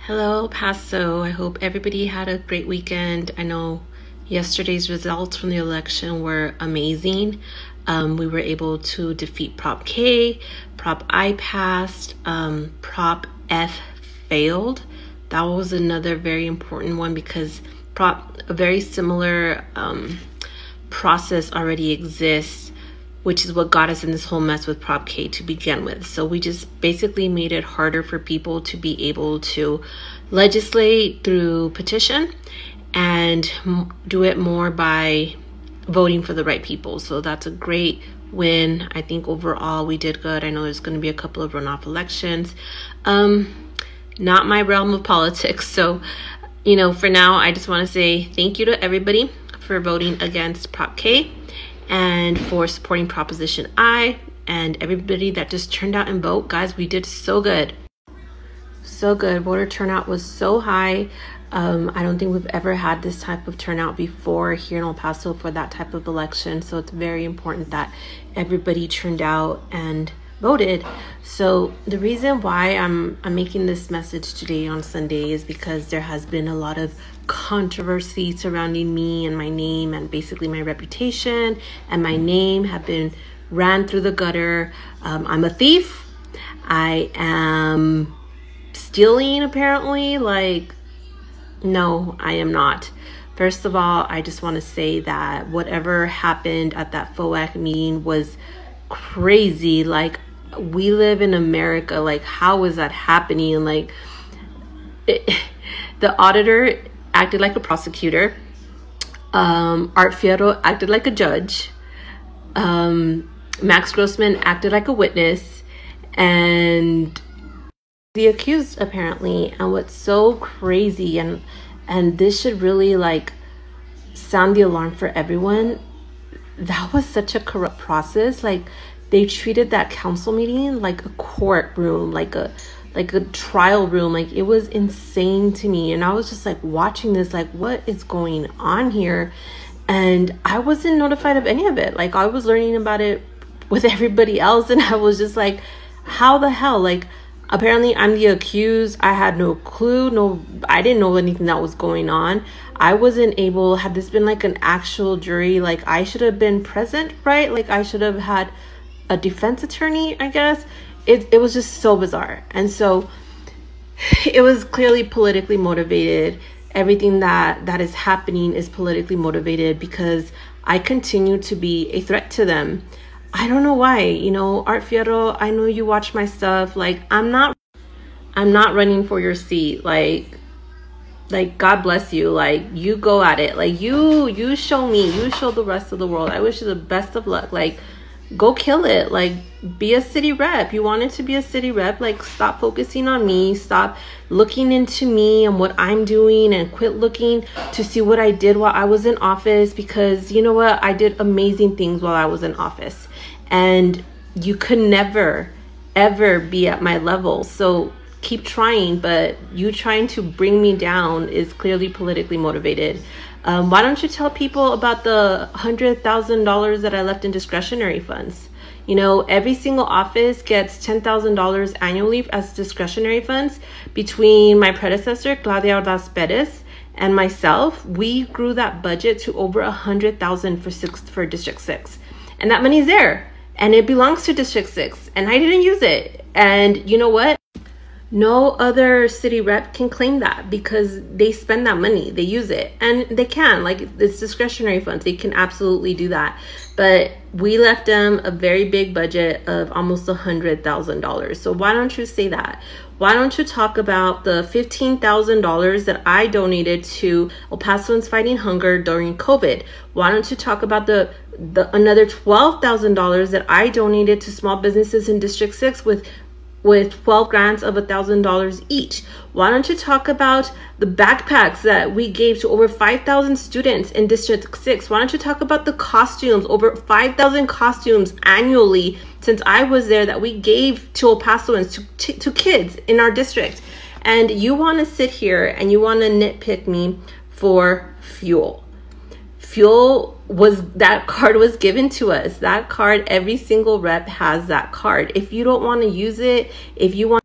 Hello, Paso. I hope everybody had a great weekend. I know yesterday's results from the election were amazing. We were able to defeat Prop K, Prop I passed, Prop F failed. That was another very important one because a very similar process already exists, which is what got us in this whole mess with Prop K to begin with. So we just basically made it harder for people to be able to legislate through petition and do it more by voting for the right people. So that's a great win. I think overall we did good. I know there's going to be a couple of runoff elections. Not my realm of politics. So, for now, I just want to say thank you to everybody for voting against Prop K and for supporting Proposition I, and everybody that just turned out and vote. Guys, we did so good. So good. Voter turnout was so high. I don't think we've ever had this type of turnout before here in El Paso for that type of election. So it's very important that everybody turned out and voted. So the reason why I'm making this message today on Sunday is because there has been a lot of controversy surrounding me and my name, and basically my reputation and my name have been ran through the gutter. I'm a thief. I am stealing, apparently. No, I am not. First of all, I just want to say that whatever happened at that FOAC meeting was crazy. We live in America. How is that happening? The auditor acted like a prosecutor. Art Fierro acted like a judge. Max Grossman acted like a witness, and the accused, apparently. And what's so crazy, and this should really sound the alarm for everyone, that was such a corrupt process. They treated that council meeting like a courtroom, like a trial room. It was insane to me. And I was just watching this, what is going on here? And I wasn't notified of any of it. I was learning about it with everybody else, and I was just how the hell? Apparently I'm the accused. I had no clue. I didn't know anything that was going on. I wasn't able, had this been an actual jury, I should have been present, right? I should have had a defense attorney, I guess. It was just so bizarre. And so it was clearly politically motivated. Everything that is happening is politically motivated because I continue to be a threat to them. I don't know why. Art Fierro, I know you watch my stuff. I'm not running for your seat. God bless you. You go at it. You show me, you show the rest of the world. I wish you the best of luck. Go kill it. Be a city rep. You wanted to be a city rep. Stop focusing on me. Stop looking into me and what I'm doing, and quit looking to see what I did while I was in office, because you know what? I did amazing things while I was in office, and you could never, ever be at my level. So keep trying, but you trying to bring me down is clearly politically motivated. Why don't you tell people about the $100,000 that I left in discretionary funds? Every single office gets $10,000 annually as discretionary funds. Between my predecessor, Claudia Lizette Rodriguez, and myself, we grew that budget to over $100,000 for District 6. And that money's there, and it belongs to District 6, and I didn't use it. And you know what? No other city rep can claim that because they spend that money, they use it, and they can. It's discretionary funds, they can absolutely do that. But we left them a very big budget of almost $100,000. So why don't you say that? Why don't you talk about the $15,000 that I donated to El Pasoans Fighting Hunger during COVID? Why don't you talk about the another $12,000 that I donated to small businesses in District 6 with 12 grants of $1,000 each? Why don't you talk about the backpacks that we gave to over 5,000 students in District 6? Why don't you talk about the costumes, over 5,000 costumes annually since I was there that we gave to El Pasoans, to kids in our district? And you want to sit here and you want to nitpick me for fuel. That card was given to us. That card, every single rep has that card. If you don't want to use it, if you want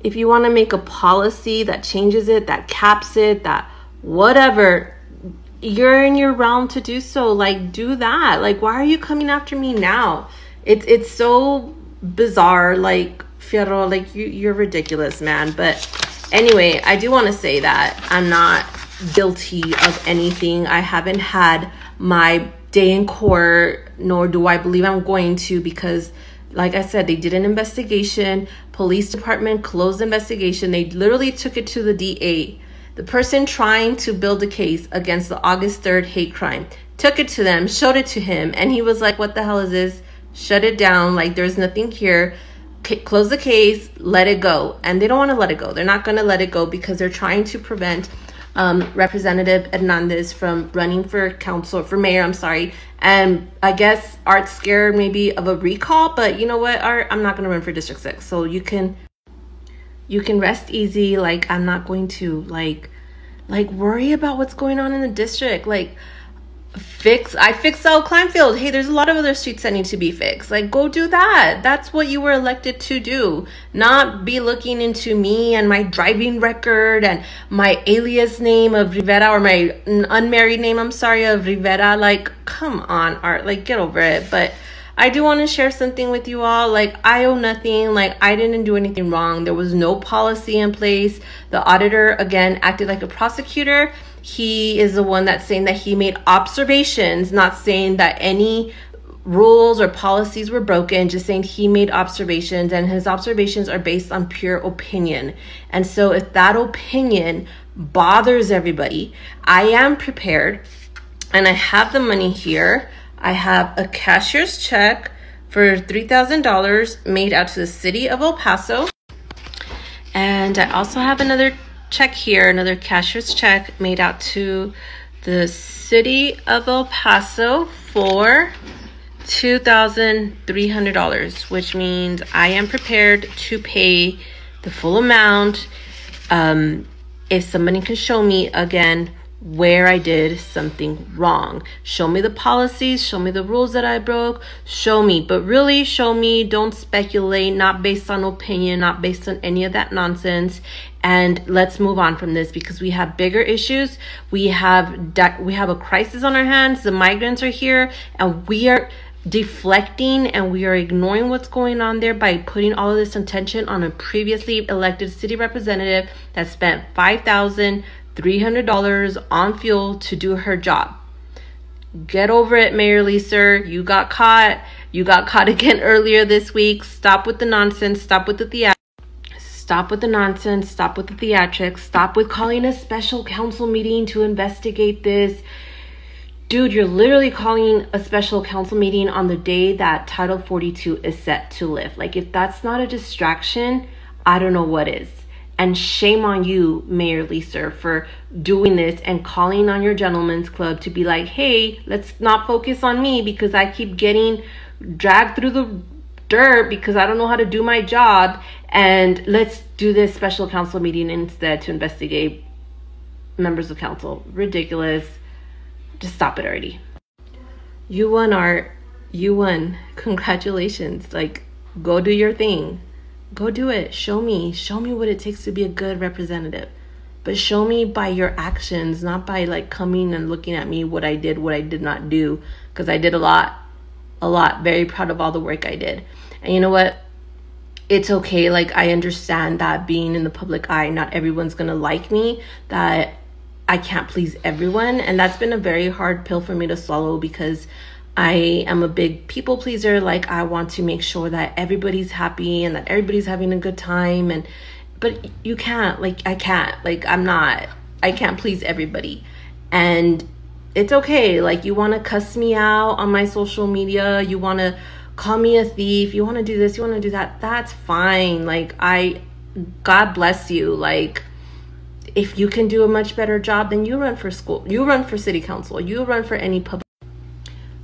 If you want to make a policy that changes it, that caps it, that whatever, you're in your realm to do so. Like, do that. Like, why are you coming after me now? It's so bizarre. Like, Fierro, like you're ridiculous, man. But anyway, I do want to say that I'm not guilty of anything. I haven't had my day in court, nor do I believe I'm going to, because like I said, they did an investigation. Police department closed the investigation. They literally took it to the DA. The person trying to build a case against the August 3rd hate crime took it to them, showed it to him, and he was like, what the hell is this? Shut it down. Like, there's nothing here. Close the case, let it go. And they don't want to let it go. They're not going to let it go because they're trying to prevent Representative Hernandez from running for council, for mayor, I'm sorry. And I guess Art's scared maybe of a recall, but you know what, Art, I'm not going to run for District 6. So you can rest easy. Like, I'm not going to like worry about what's going on in the district. Like, I fixed out Kleinfield. Hey, there's a lot of other streets that need to be fixed. Like, go do that. That's what you were elected to do. Not be looking into me and my driving record and my alias name of Rivera, or my unmarried name, I'm sorry, of Rivera. Like, come on, Art. Like, get over it. But I do want to share something with you all. Like, I owe nothing. Like, I didn't do anything wrong. There was no policy in place. The auditor, again, acted like a prosecutor. He is the one that's saying that he made observations, not saying that any rules or policies were broken, just saying he made observations, and his observations are based on pure opinion. And so if that opinion bothers everybody, I am prepared, and I have the money here. I have a cashier's check for $3,000 made out to the city of El Paso. And I also have another check here, another cashier's check made out to the city of El Paso for $2,300, which means I am prepared to pay the full amount. If somebody can show me again where I did something wrong, show me the policies, show me the rules that I broke, show me, but really show me. Don't speculate, not based on opinion, not based on any of that nonsense. And let's move on from this, because we have bigger issues. We have a crisis on our hands. The migrants are here, and we are deflecting, and we are ignoring what's going on there by putting all of this attention on a previously elected city representative that spent $5,300 on fuel to do her job. Get over it, Mayor Lisa. You got caught. You got caught again earlier this week. Stop with the nonsense. Stop with the theatrics. Stop with the nonsense. Stop with the theatrics. Stop with calling a special council meeting to investigate this. Dude, you're literally calling a special council meeting on the day that Title 42 is set to lift. Like, if that's not a distraction, I don't know what is. And shame on you, Mayor Lisa, for doing this and calling on your gentleman's club to be like, hey, let's not focus on me because I keep getting dragged through the dirt because I don't know how to do my job, and let's do this special council meeting instead to investigate members of council. Ridiculous. Just stop it already. You won, Art. You won. Congratulations. Like, go do your thing. Go do it. Show me what it takes to be a good representative. But show me by your actions, not by like coming and looking at me what I did not do, because I did a lot. Very proud of all the work I did. And you know what? It's okay. Like, I understand that being in the public eye, not everyone's gonna like me, that I can't please everyone. And that's been a very hard pill for me to swallow, because I am a big people pleaser. Like, I want to make sure that everybody's happy and that everybody's having a good time. But you can't, like, I can't, like, I can't please everybody. And it's okay. Like, you want to cuss me out on my social media, you want to call me a thief, you want to do this, you want to do that, that's fine. Like, God bless you. Like, if you can do a much better job, then you run for school, you run for city council, you run for any public,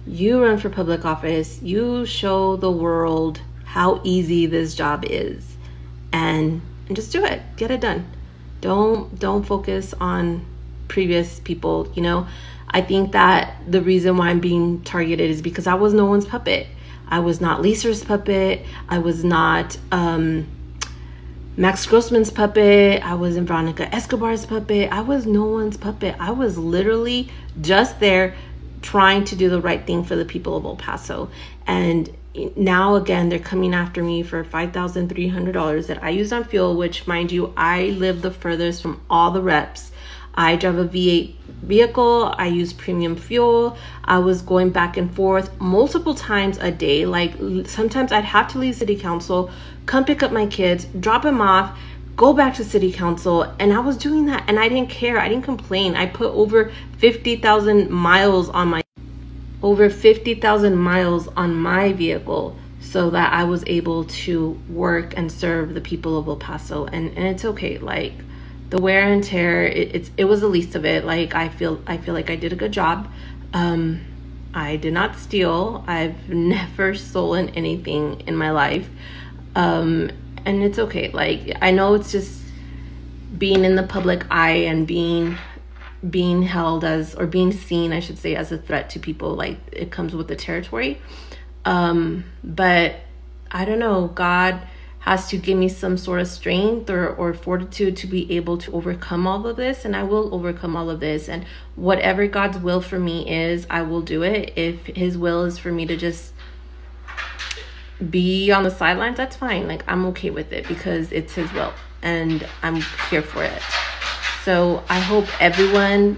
you run for public office. You show the world how easy this job is, and just do it. Get it done. Don't focus on previous people. You know, I think that the reason why I'm being targeted is because I was no one's puppet. I was not Lisa's puppet. I was not Max Grossman's puppet. I was in Veronica Escobar's puppet. I was no one's puppet. I was literally just there trying to do the right thing for the people of El Paso. And now again, they're coming after me for $5,300 that I used on fuel, which, mind you, I live the furthest from all the reps. I drive a V8 vehicle. I use premium fuel. I was going back and forth multiple times a day. Like sometimes I'd have to leave city council, come pick up my kids, drop them off, go back to city council. And I was doing that and I didn't care. I didn't complain. I put over 50,000 miles on my vehicle so that I was able to work and serve the people of El Paso. And it's okay. Like, the wear and tear, it was the least of it. Like, I feel like I did a good job. I did not steal. I've never stolen anything in my life. And it's okay. Like, I know it's just being in the public eye and being held as, or being seen, I should say, as a threat to people. Like, it comes with the territory. But I don't know, God has to give me some sort of strength or fortitude to be able to overcome all of this, and I will overcome all of this. And whatever God's will for me is, I will do it. If his will is for me to just be on the sidelines, that's fine. Like, I'm okay with it because it's his will and I'm here for it. So I hope everyone,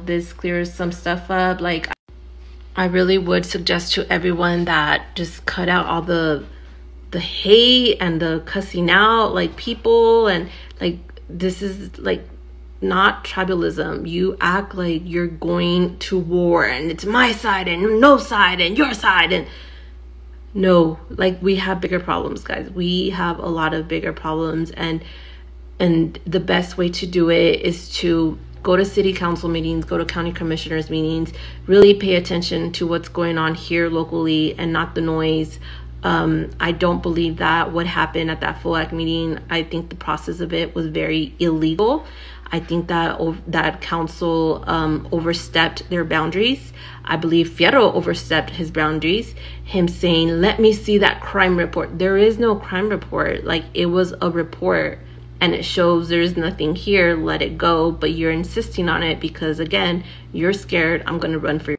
this clears some stuff up. Like, I really would suggest to everyone that just cut out all the hate and the cussing out like people, and like, this is like not tribalism. You act like you're going to war and it's my side and no side and your side, and no, like, we have bigger problems, guys. We have a lot of bigger problems, and the best way to do it is to go to city council meetings, go to county commissioners meetings, really pay attention to what's going on here locally and not the noise. I don't believe that what happened at that FOAC meeting, I think the process of it was very illegal. I think that council overstepped their boundaries. I believe Fierro overstepped his boundaries. Him saying, let me see that crime report. There is no crime report. Like, it was a report and it shows there's nothing here. Let it go. But you're insisting on it because, again, you're scared I'm going to run for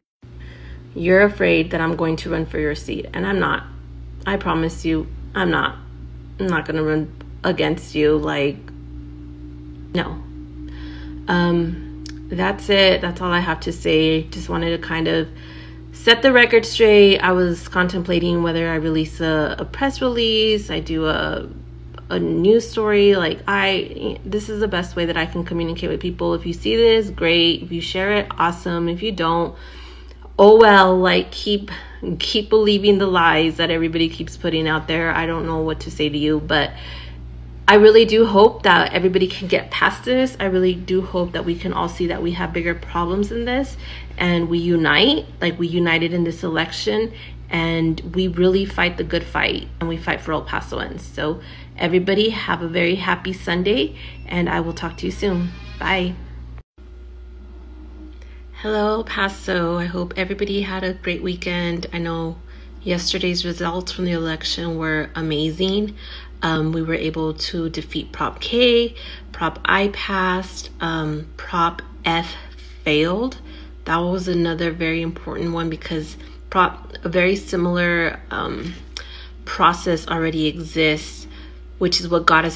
you're afraid that I'm going to run for your seat, and I'm not. I promise you, I'm not gonna run against you. Like, no. That's it. That's all I have to say. Just wanted to kind of set the record straight. I was contemplating whether I release a press release, I do a news story. Like, this is the best way that I can communicate with people. If you see this, great. If you share it, awesome. If you don't, oh well. Like, keep believing the lies that everybody keeps putting out there. I don't know what to say to you, but I really do hope that everybody can get past this. I really do hope that we can all see that we have bigger problems than this, and we unite, like we united in this election, and we really fight the good fight, and we fight for El Pasoans. So everybody have a very happy Sunday, and I will talk to you soon. Bye. Hello, Paso. I hope everybody had a great weekend. I know yesterday's results from the election were amazing. We were able to defeat Prop K, Prop I passed, Prop F failed. That was another very important one because a very similar process already exists, which is what got us